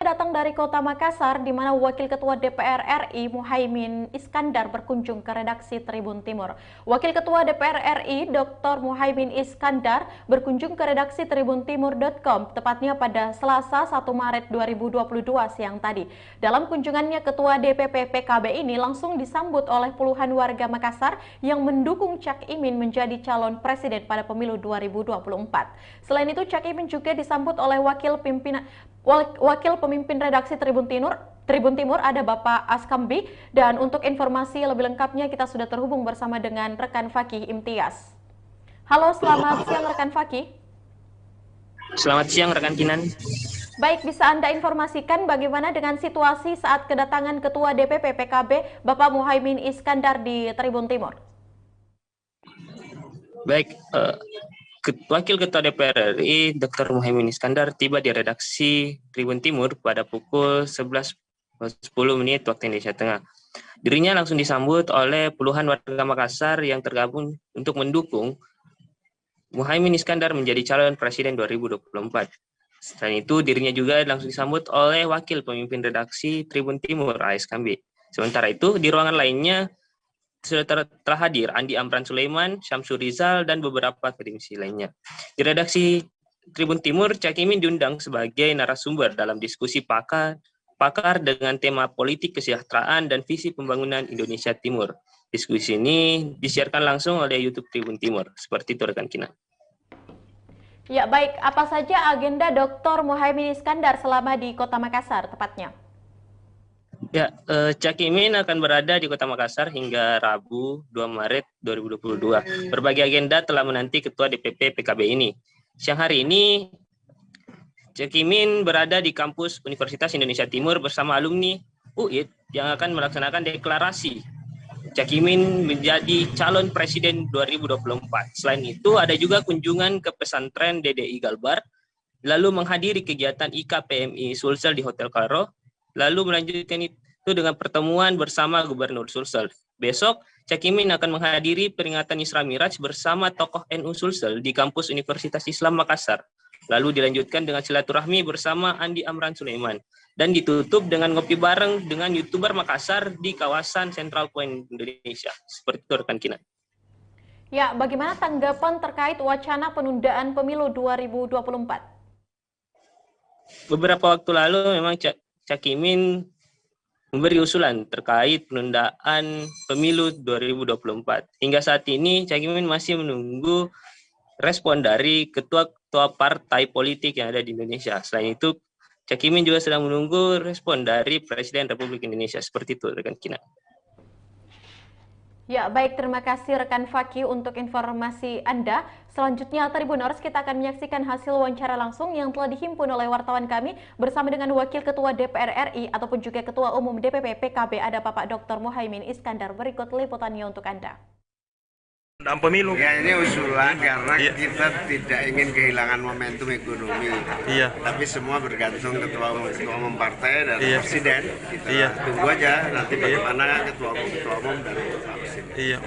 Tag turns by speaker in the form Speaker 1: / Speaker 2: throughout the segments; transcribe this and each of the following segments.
Speaker 1: Datang dari Kota Makassar, di mana Wakil Ketua DPR RI Muhaimin Iskandar berkunjung ke redaksi Tribun Timur. Wakil Ketua DPR RI Dr. Muhaimin Iskandar berkunjung ke redaksi tribuntimur.com tepatnya pada Selasa 1 Maret 2022 siang tadi. Dalam kunjungannya, Ketua DPP PKB ini langsung disambut oleh puluhan warga Makassar yang mendukung Cak Imin menjadi calon presiden pada pemilu 2024. Selain itu, Cak Imin juga disambut oleh Wakil Pemimpin Redaksi Tribun Timur ada Bapak Askambi, dan untuk informasi lebih lengkapnya kita sudah terhubung bersama dengan rekan Fakih Imtiaz. Halo, selamat siang rekan Fakih.
Speaker 2: Selamat siang rekan Kinan.
Speaker 1: Baik, bisa Anda informasikan bagaimana dengan situasi saat kedatangan Ketua DPP PKB Bapak Muhaimin Iskandar di Tribun Timur?
Speaker 2: Baik, Wakil Ketua DPR RI Dr. Muhaimin Iskandar tiba di redaksi Tribun Timur pada pukul 11.10 waktu Indonesia Tengah. Dirinya langsung disambut oleh puluhan warga Makassar yang tergabung untuk mendukung Muhaimin Iskandar menjadi calon presiden 2024. Selain itu, dirinya juga langsung disambut oleh Wakil Pemimpin Redaksi Tribun Timur, AS Kambi. Sementara itu, di ruangan lainnya sudah telah hadir Andi Amran Sulaiman, Syamsul Rizal, dan beberapa akademisi lainnya. Di redaksi Tribun Timur, Cak Imin diundang sebagai narasumber dalam diskusi pakar dengan tema politik kesejahteraan dan visi pembangunan Indonesia Timur. Diskusi ini disiarkan langsung oleh YouTube Tribun Timur. Seperti itu rekan Kina.
Speaker 1: Ya baik, apa saja agenda Dr. Muhaimin Iskandar selama di Kota Makassar tepatnya?
Speaker 2: Ya, Cak Imin akan berada di Kota Makassar hingga Rabu 2 Maret 2022. Berbagai agenda telah menanti Ketua DPP PKB ini. Siang hari ini, Cak Imin berada di kampus Universitas Indonesia Timur bersama alumni UIT yang akan melaksanakan deklarasi Cak Imin menjadi calon presiden 2024. Selain itu, ada juga kunjungan ke pesantren DDI Galbar, lalu menghadiri kegiatan IKPMI Sulsel di Hotel Karo, lalu melanjutkan itu dengan pertemuan bersama Gubernur Sulsel. Besok, Cak Imin akan menghadiri peringatan Isra Miraj bersama tokoh NU Sulsel di kampus Universitas Islam Makassar. Lalu dilanjutkan dengan silaturahmi bersama Andi Amran Sulaiman. Dan ditutup dengan ngopi bareng dengan YouTuber Makassar di kawasan Central Point Indonesia. Seperti itu rekan Kina.
Speaker 1: Ya, bagaimana tanggapan terkait wacana penundaan pemilu 2024?
Speaker 2: Beberapa waktu lalu memang Cak Imin memberi usulan terkait penundaan pemilu 2024. Hingga saat ini Cak Imin masih menunggu respon dari ketua-ketua partai politik yang ada di Indonesia. Selain itu, Cak Imin juga sedang menunggu respon dari Presiden Republik Indonesia. Seperti itu rekan Kina.
Speaker 1: Ya, baik, terima kasih rekan Fakih untuk informasi Anda. Selanjutnya, Tribuners, kita akan menyaksikan hasil wawancara langsung yang telah dihimpun oleh wartawan kami bersama dengan Wakil Ketua DPR RI ataupun juga Ketua Umum DPP PKB, ada Bapak Dr. Muhaimin Iskandar. Berikut liputannya untuk Anda.
Speaker 3: Dalam pemilu.
Speaker 4: Ya, ini usulan karena kita tidak ingin kehilangan momentum ekonomi.
Speaker 3: Iya.
Speaker 4: Tapi semua bergantung ketua umum partai dan presiden. Kita tunggu aja nanti bagaimana ketua umum dan Pak Presiden.
Speaker 3: Iya,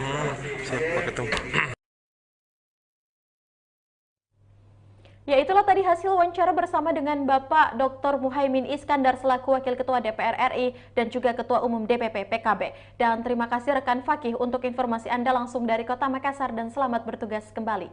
Speaker 3: siap Pak Ketum.
Speaker 1: Ya, itulah tadi hasil wawancara bersama dengan Bapak Dr. Muhaimin Iskandar selaku Wakil Ketua DPR RI dan juga Ketua Umum DPP PKB. Dan terima kasih rekan Fakih untuk informasi Anda langsung dari Kota Makassar dan selamat bertugas kembali.